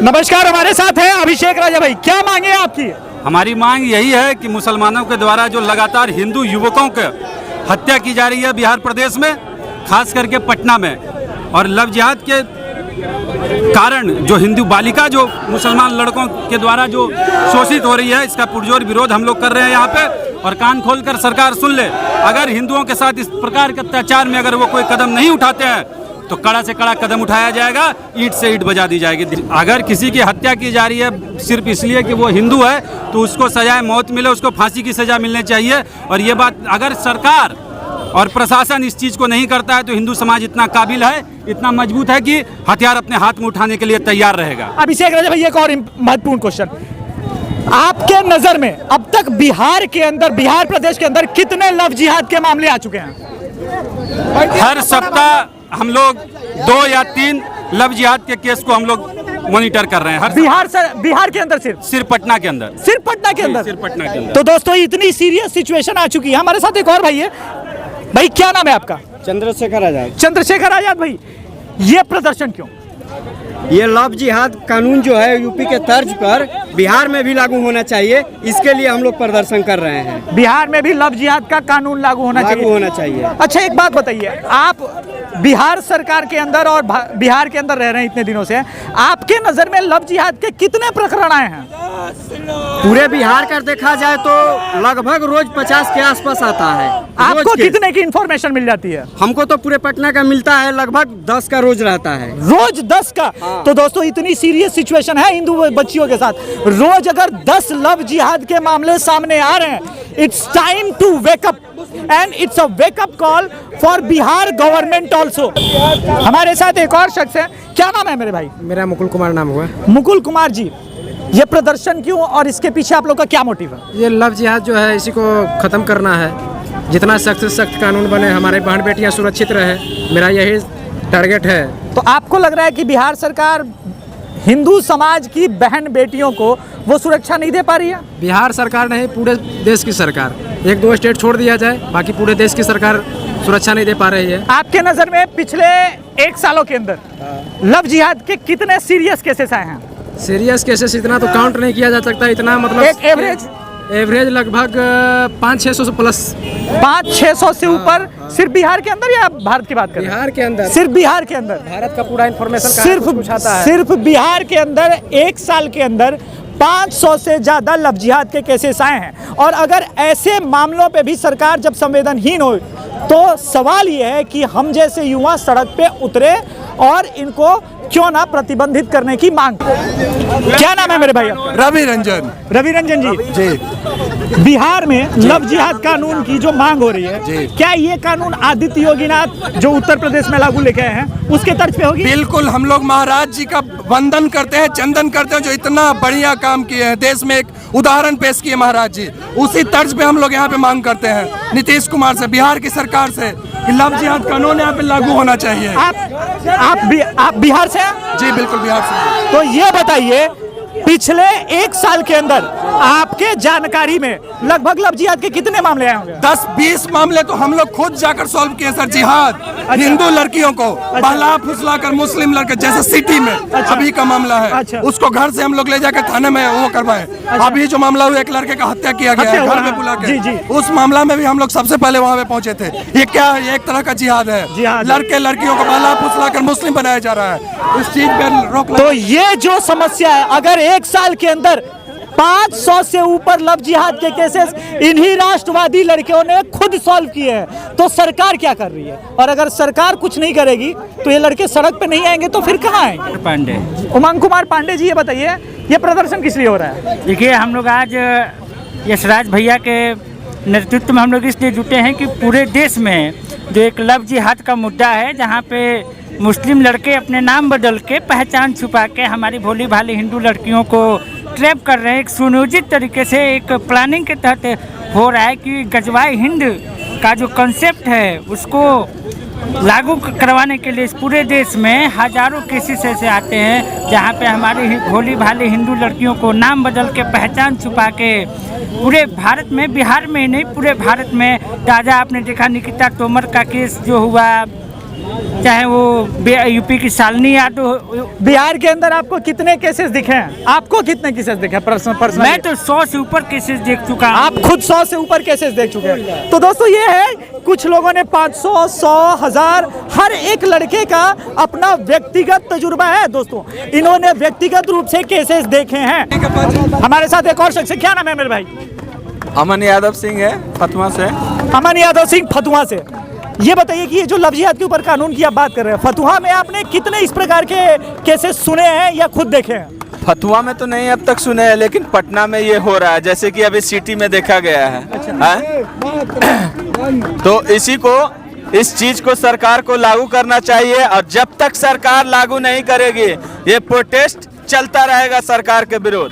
नमस्कार, हमारे साथ हैं अभिषेक राजा भाई। क्या मांगे आपकी? हमारी मांग यही है कि मुसलमानों के द्वारा जो लगातार हिंदू युवकों की हत्या की जा रही है बिहार प्रदेश में, खास करके पटना में, और लव जिहाद के कारण जो हिंदू बालिका जो मुसलमान लड़कों के द्वारा जो शोषित हो रही है, इसका पुरजोर विरोध हम लोग कर रहे हैं यहाँ पे। और कान खोलकर सरकार सुन ले, अगर हिंदुओं के साथ इस प्रकार के अत्याचार में अगर वो कोई कदम नहीं उठाते हैं तो कड़ा से कड़ा कदम उठाया जाएगा, ईंट से ईंट बजा दी जाएगी। अगर किसी की हत्या की जा रही है सिर्फ इसलिए कि वो हिंदू है तो उसको सजाए मौत मिले, उसको फांसी की सजा मिलनी चाहिए। और ये बात अगर सरकार और प्रशासन इस चीज़ को नहीं करता है तो हिंदू समाज इतना काबिल है, इतना मजबूत है कि हथियार अपने हाथ में उठाने के लिए तैयार रहेगा। अभिषेक राजा भाई, एक और महत्वपूर्ण क्वेश्चन, आपके नजर में अब तक बिहार प्रदेश के अंदर कितने लव जिहाद के मामले आ चुके हैं? हर सप्ताह हम लोग 2 या 3 लव जिहाद के केस को हम लोग मॉनिटर कर रहे हैं। हर बिहार के अंदर सिर्फ पटना के अंदर सिर्फ पटना के अंदर सिर्फ पटना के अंदर। तो दोस्तों, इतनी सीरियस सिचुएशन आ चुकी है। हमारे साथ एक और भाई है। भाई, क्या नाम है आपका? चंद्रशेखर आजाद। चंद्रशेखर आजाद भाई, ये प्रदर्शन क्यों? ये लव जिहाद कानून जो है यूपी के तर्ज पर बिहार में भी लागू होना चाहिए, इसके लिए हम लोग प्रदर्शन कर रहे हैं। बिहार में भी लव जिहाद का कानून लागू होना चाहिए। अच्छा, एक बात बताइए, आप बिहार सरकार के अंदर और बिहार के अंदर रह रहे हैं इतने दिनों से, आपके नजर में लव जिहाद के कितने प्रकरण आए हैं? पूरे बिहार का देखा जाए तो लगभग रोज 50 के आसपास आता है। आपको कितने की इंफॉर्मेशन मिल जाती है? हमको तो पूरे पटना का मिलता है, लगभग 10 का रोज रहता है। रोज 10 का? हाँ। तो दोस्तों, इतनी सीरियस सिचुएशन है हिंदू बच्चियों के साथ। रोज अगर 10 लव जिहाद के मामले सामने आ रहे हैं, it's time to wake up and it's a wake up call for Bihar government also. हमारे साथ एक और शख्स है। क्या नाम है मेरे भाई? मेरा मुकुल कुमार नाम हुआ। मुकुल कुमार जी, ये प्रदर्शन क्यों और इसके पीछे आप लोग का क्या मोटिव है? ये लव जिहाद जो है इसी को ख़त्म करना है। जितना सख्त से सख्त कानून बने, हमारे बहन बेटियां सुरक्षित रहे, मेरा यही टारगेट है। तो आपको लग रहा है कि बिहार सरकार हिंदू समाज की बहन बेटियों को वो सुरक्षा नहीं दे पा रही है? बिहार सरकार नहीं, पूरे देश की सरकार। 1-2 स्टेट छोड़ दिया जाए, बाकी पूरे देश की सरकार सुरक्षा नहीं दे पा रही है। आपके नज़र में पिछले 1 सालों के अंदर लव जिहाद के कितने सीरियस केसेस आए हैं? सीरियस केसेस इतना तो काउंट नहीं किया जा सकता, इतना मतलब एक एवरेज लगभग 500-600 से प्लस। 500-600 से ऊपर? सिर्फ बिहार के अंदर या भारत की बात करें? बिहार के अंदर। सिर्फ बिहार के अंदर? भारत का पूरा इन्फॉर्मेशन सिर्फ बिहार के अंदर 1 साल के अंदर 500 से ज़्यादा लव जिहाद के केसेस आए हैं। और अगर ऐसे मामलों पे भी सरकार जब संवेदनहीन हो तो सवाल ये है कि हम जैसे युवा सड़क पे उतरे और इनको क्यों ना प्रतिबंधित करने की मांग। क्या नाम है मेरे भाई आपका? रवि रंजन। रवि रंजन जी, बिहार में लव जिहाद कानून की जो मांग हो रही है, क्या ये कानून आदित्य योगीनाथ जो उत्तर प्रदेश में लागू लेके आए हैं उसके तर्ज पे होगी? बिल्कुल, हम लोग महाराज जी का वंदन करते हैं, चंदन करते हैं, जो इतना बढ़िया काम किए हैं, देश में एक उदाहरण पेश किए महाराज जी। उसी तर्ज पे हम लोग यहाँ पे मांग करते हैं नीतीश कुमार से, बिहार की सरकार से, कि लव जिहाद कानून यहाँ पे लागू होना चाहिए। आप बिहार से हैं? जी बिल्कुल, बिहार से। तो ये बताइए, पिछले 1 साल के अंदर आपके जानकारी में लगभग लव जिहाद के कितने मामले आए होंगे? 10-20 मामले तो हम लोग खुद जाकर सॉल्व किए सर। जिहाद हिंदू लड़कियों को बहला फुसला कर मुस्लिम लड़के, जैसे सिटी में अभी का मामला है, उसको घर से हम लोग ले जाकर थाने में वो करवाए। अभी जो मामला हुआ, एक लड़के का हत्या किया गया है घर में बुला के, उस मामला में भी हम लोग सबसे पहले वहाँ पे पहुंचे थे। ये क्या, ये एक तरह का जिहाद है। लड़के लड़कियों को बहला फुसला कर मुस्लिम बनाया जा रहा है, उस चीज पर रोक। तो ये जो समस्या है, अगर 1 साल के अंदर 500 से ऊपर लव जिहाद के केसेस इन्हीं राष्ट्रवादी लड़कियों ने खुद सॉल्व किए हैं, तो सरकार क्या कर रही है? और अगर सरकार कुछ नहीं करेगी तो ये लड़के सड़क पे नहीं आएंगे तो फिर कहाँ आएंगे? पांडे, उमंग कुमार पांडे जी, ये बताइए, ये प्रदर्शन किस लिए हो रहा है? देखिए, हम लोग आज यशराज भैया के नेतृत्व में हम लोग इसलिए जुटे हैं कि पूरे देश में जो एक लव जिहाद का मुद्दा है, जहाँ पे मुस्लिम लड़के अपने नाम बदल के, पहचान छुपा के हमारी भोली भाली हिंदू लड़कियों को ट्रैप कर रहे हैं। एक सुनियोजित तरीके से एक प्लानिंग के तहत हो रहा है कि गजवाए हिंद का जो कंसेप्ट है उसको लागू करवाने के लिए इस पूरे देश में हजारों केसेस ऐसे आते हैं जहाँ पे हमारी भोली भाली हिंदू लड़कियों को नाम बदल के, पहचान छुपा के पूरे भारत में, बिहार में ही नहीं पूरे भारत में, ताज़ा आपने देखा निकिता तोमर का केस जो हुआ, चाहे वो यूपी की शालिनी यादव। बिहार के अंदर आपको कितने केसेस दिखे हैं? आपको कितने केसेस दिखे पर्सनल? मैं तो 100 से ऊपर केसेस देख चुका हूँ। आप खुद 100 से ऊपर केसेस देख चुके हैं। तो दोस्तों ये है, कुछ लोगों ने 500, 100, 1000, हर एक लड़के का अपना व्यक्तिगत तजुर्बा है दोस्तों। इन्होंने व्यक्तिगत रूप से केसेस देखे हैं। हमारे साथ एक और शख्स है, क्या नाम है मेरे भाई? अमन यादव सिंह है, फतुहा से। अमन यादव सिंह फतुहा से। ये बताइए कि ये जो लव जिहाद के ऊपर कानून की आप बात कर रहे हैं, फतुहा में आपने कितने इस प्रकार के केसेस सुने हैं या खुद देखे हैं? फतुहा में तो नहीं अब तक सुने हैं, लेकिन पटना में ये हो रहा है, जैसे कि अभी सिटी में देखा गया है। तो इस चीज को सरकार को लागू करना चाहिए, और जब तक सरकार लागू नहीं करेगी ये प्रोटेस्ट चलता रहेगा सरकार के विरोध।